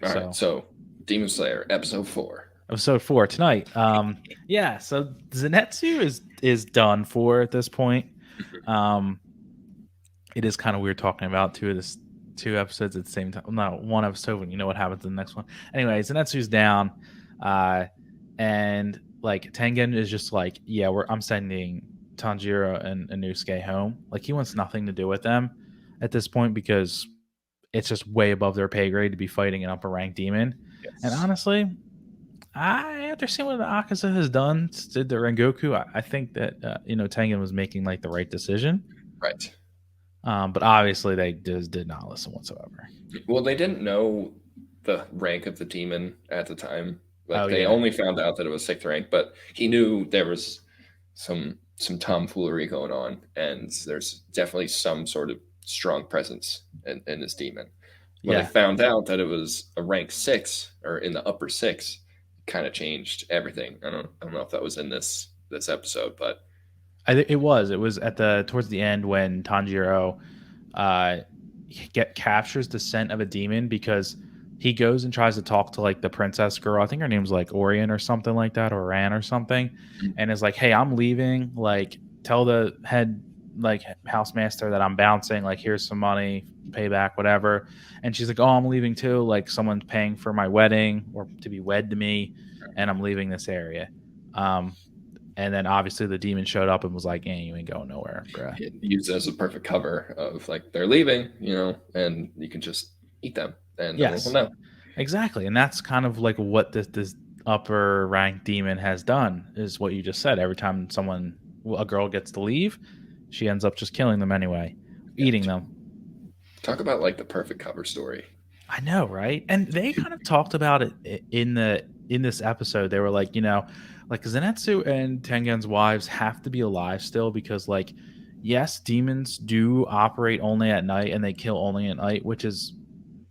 All right, so Demon Slayer episode 4. Episode 4 tonight. Yeah, so Zenitsu is done for at this point. Um, it is kind of weird talking about two episodes at the same time. No, one episode when you know what happens in the next one. Anyway, Zenitsu's down, and like Tengen is just like, yeah, I'm sending Tanjiro and Inosuke home. Like he wants nothing to do with them at this point because it's just way above their pay grade to be fighting an upper ranked demon. And Yes. honestly, I understand what the Akaza has done to the Rengoku. I think that Tengen was making like the right decision. Right. But obviously they just did not listen whatsoever. Well, they didn't know the rank of the demon at the time. Oh Like they yeah, only found out that it was 6th rank, but he knew there was some tomfoolery going on, and there's definitely some sort of strong presence in this demon. When they yeah. found out that it was a rank 6 or in the upper 6, kind of changed everything. I don't know if that was in this episode, but It was. It was at the towards the end when Tanjiro uh, captures the scent of a demon because he goes and tries to talk to like the princess girl. I think her name's like Orion or something like that, or Ran or something, and is like, "Hey, I'm leaving. Like, tell the head like housemaster that I'm bouncing. Like, here's some money, payback, whatever." And she's like, "Oh, I'm leaving too. Like, someone's paying for my wedding or to be wed to me, and I'm leaving this area." Um, and then obviously the demon showed up and was like, you ain't going nowhere, bruh. it used as a perfect cover of like they're leaving, and you can just eat them, and no one will Yes, know. exactly. And that's kind of like what this upper ranked demon has done is what you just said. Every time a girl gets to leave, she ends up just killing them anyway, Yeah. eating them. Talk about like the perfect cover story. I know, right? And they kind of talked about it in this episode. They were like, like Zenitsu and Tengen's wives have to be alive still because like yes, demons do operate only at night and they kill only at night, which is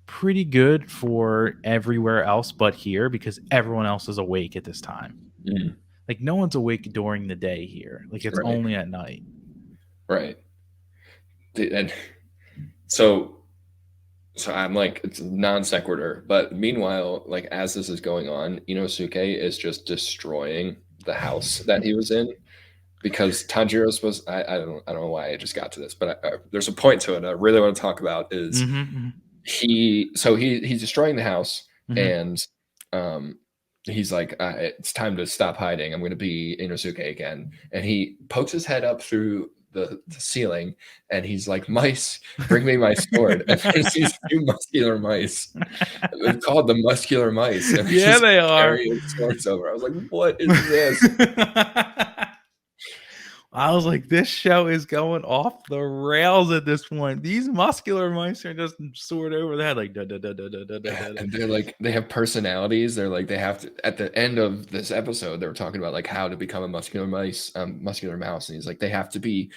pretty good for everywhere else but here because everyone else is awake at this time. Mm. Like no one's awake during the day here. Like it's Right, only at night. right. And so so I'm like, it's non sequitur, but meanwhile, like as this is going on, Inosuke is just destroying the house that he was in because Tanjiro's was I don't know why I just got to this, but there's a point to it I really want to talk about is Mm-hmm, he's destroying the house, mm-hmm. and um he's like, it's time to stop hiding, I'm going to be Inosuke again, and he pokes his head up through the ceiling, and he's like, mice, bring me my sword. And there's these two muscular mice. They're called the muscular mice, and they're Yeah, just they are. carrying swords over. I was like, what is this? I was like, this show is going off the rails at this point. These muscular mice are just sword over the head, like da da da da da da da. And they're like, they have personalities. They're like, they have to, at the end of this episode, they were talking about like how to become a muscular mouse. And he's like, they have to be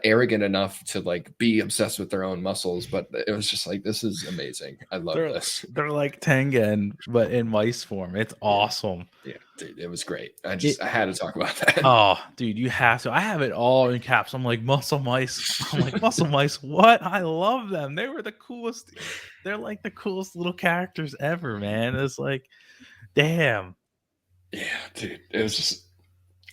arrogant enough to like be obsessed with their own muscles. But it was just like, this is amazing. I love They're this. they're like Tengen, but in mice form. It's Yeah. awesome. Yeah, dude, it was great. It I had to talk about that. Oh, dude, you have to. I have it all in caps. I'm like muscle mice. I'm like muscle mice. What? I love them. They were the coolest. They're like the coolest little characters ever, man. It's like, damn. Yeah, dude, it was just,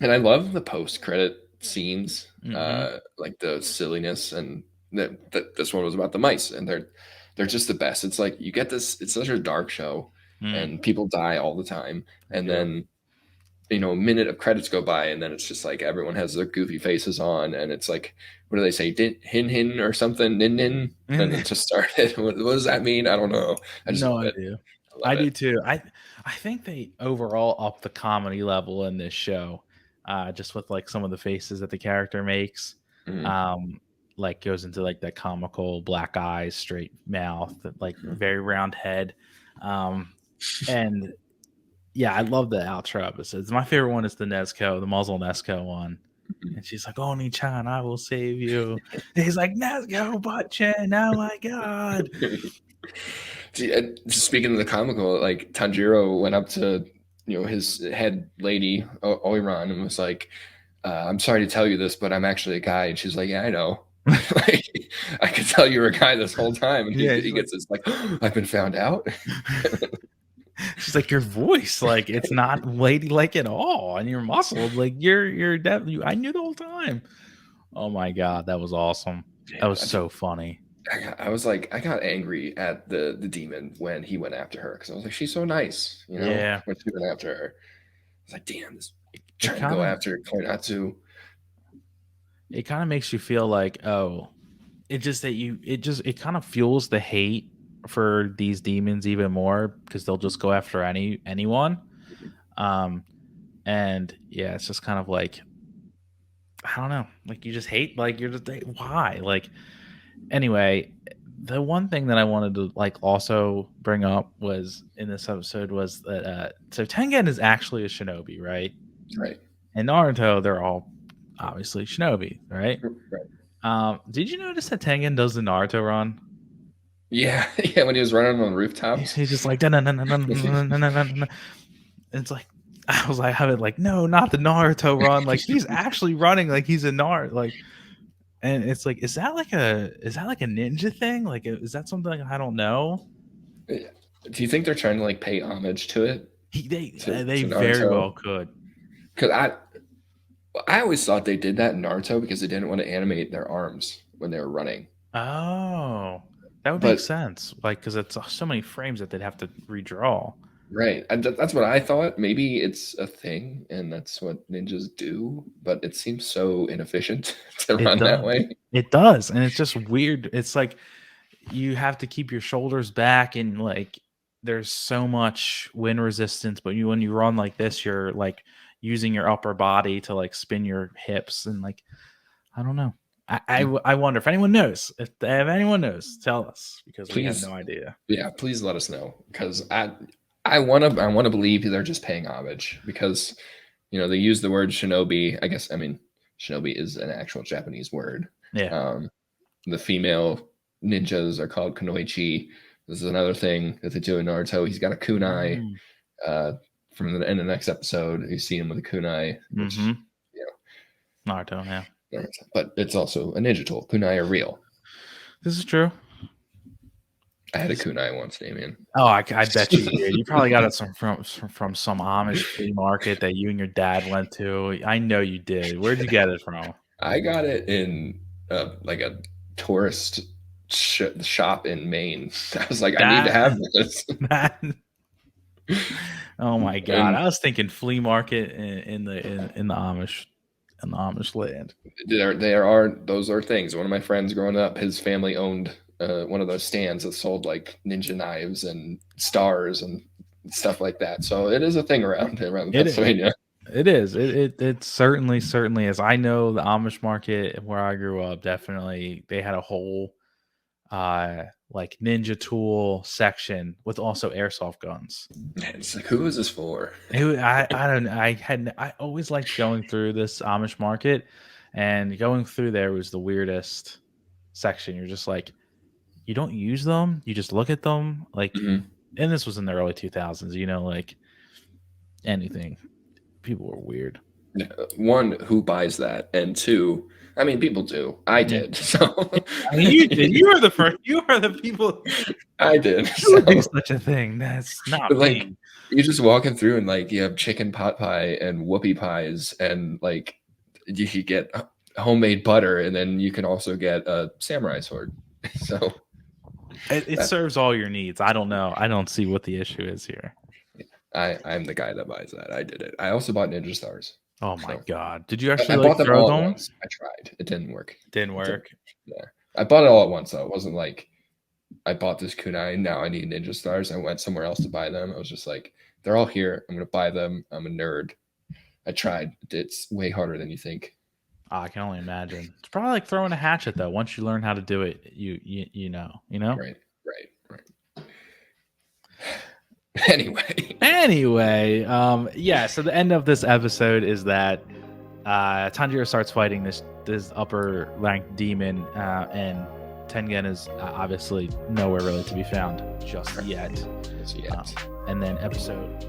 and I love the post credit scenes, Mm-hmm. like the silliness, and that this one was about the mice, and they're just the best. It's like you get this. It's such a dark show, Mm, and people die all the time, I and do. then a minute of credits go by, and then it's just like everyone has their goofy faces on, and it's like, what do they say, hin hin or something, nin nin, and it just started. What does that mean? I don't know. I just No, love I it. do. I I love do it. too. I think they overall up the comedy level in this show, just with like some of the faces that the character makes. Mhm. Um, like goes into like that comical black eyes, straight mouth, like Mhm. very round head. And yeah, I love the outro episodes. My favorite one is the muzzle Nesco one. And she's like, Oni-chan, I will save you. And he's like, Nesco butt-chin, oh my god. Just speaking of the comical, like Tanjiro went up to his head lady Oiran and was like, "I'm sorry to tell you this, but I'm actually a guy." And she's like, "Yeah, I know." Like, I could tell you were a guy this whole time. And Yeah, he gets this like, I've been found out. she's like, your voice, like it's not ladylike at all, and you're muscled, like you're definitely. I knew the whole time. Oh my god, that was awesome. That was so funny. I was like, I got angry at the demon when he went after her because I was like, she's so nice, Yeah, when she went after her. I was like, damn, this it trying to kind go of after Koinatsu. it kind of makes you feel like, oh, it kind of fuels the hate for these demons even more because they'll just go after anyone. Um, and yeah, it's just kind of like, I don't know, like you just hate, like you're just like, why, like anyway. The one thing that I wanted to like also bring up was in this episode was that so Tengen is actually a shinobi, right? Right. And Naruto, they're all obviously shinobi, right? Right. Did you notice that Tengen does the Naruto run? Yeah. Yeah. When he was running on rooftops. He's just like, "Dun, dun, dun, dun, dun, dun, dun, dun, dun, dun." It's like, I was like, having like, no, not the Naruto run. Like he's actually running like he's a Naruto. Like, and it's like, is that like a ninja thing? Like, is that something I don't know? Do you think they're trying to like pay homage to it They to very Naruto? well could. Because I always thought they did that in Naruto because they didn't want to animate their arms when they were running. Oh, that would make But sense. Like, because it's so many frames that they'd have to redraw. right, that's what I thought. Maybe it's a thing, and that's what ninjas do. But it seems so inefficient to It run that does. way. It does, and it's just weird. It's like you have to keep your shoulders back, and like there's so much wind resistance. But when you run like this, you're like using your upper body to like spin your hips, and like I don't know. I wonder if anyone knows. If anyone knows, tell us because we have Please, no idea. yeah, please let us know because I wanna believe they're just paying homage because they use the word shinobi. I mean shinobi is an actual Japanese word. Yeah. Um, the female ninjas are called kunoichi. This is another thing that they do in Naruto. He's got a kunai. Mm, Uh, from in the next episode, you see him with a kunai, which mm-hmm. Naruto. Yeah. but it's also a ninja tool. Kunai are real. This is true. I had a kunai once, Damian. Oh, I bet you did. You probably got it from some Amish flea market that you and your dad went to. I know you did. Where'd you get it from? I got it in like a tourist shop in Maine. I was like, I need to That have this. that. Oh my god! And I was thinking flea market in the Amish land. those are things. One of my friends growing up, his family owned one of those stands that sold like ninja knives and stars and stuff like that. So it is a thing around It is. Pennsylvania. It is. It certainly is. I know the Amish market where I grew up. Definitely, they had a whole like ninja tool section with also airsoft guns. It's like, who is this for? I don't I always liked going through this Amish market, and going through there was the weirdest section. You're just like, you don't use them, you just look at them like, Mhm. and this was in the early 2000s, like anything. People were weird. One, who buys that? And two, I mean, people do. I Yeah. did. So I mean, you did. You are the first. You are the people I did. who would do So such a thing. That's not like me. you just walking through and like you have chicken pot pie and whoopie pies and like you could get homemade butter and then you can also get a samurai sword. So It that serves all your needs. I don't know. I don't see what the issue is here. I'm the guy that buys that. I did it. I also bought Ninja Stars. Oh my So god! Did you I actually like bought them throw all at them? once. I tried. It didn't work. Didn't It didn't, work. yeah. I bought it all at once though. It wasn't like I bought this kunai. Now I need Ninja Stars. I went somewhere else to buy them. I was just like, they're all here. I'm gonna buy them. I'm a nerd. I tried. It's way harder than you think. I can only imagine. It's probably like throwing a hatchet though. Once you learn how to do it, you know. Right. Right. Anyway. Anyway, yeah. So the end of this episode is that Tanjiro starts fighting this upper ranked demon, and Tengen is obviously nowhere really to be found just yet. Yes, yet. And then episode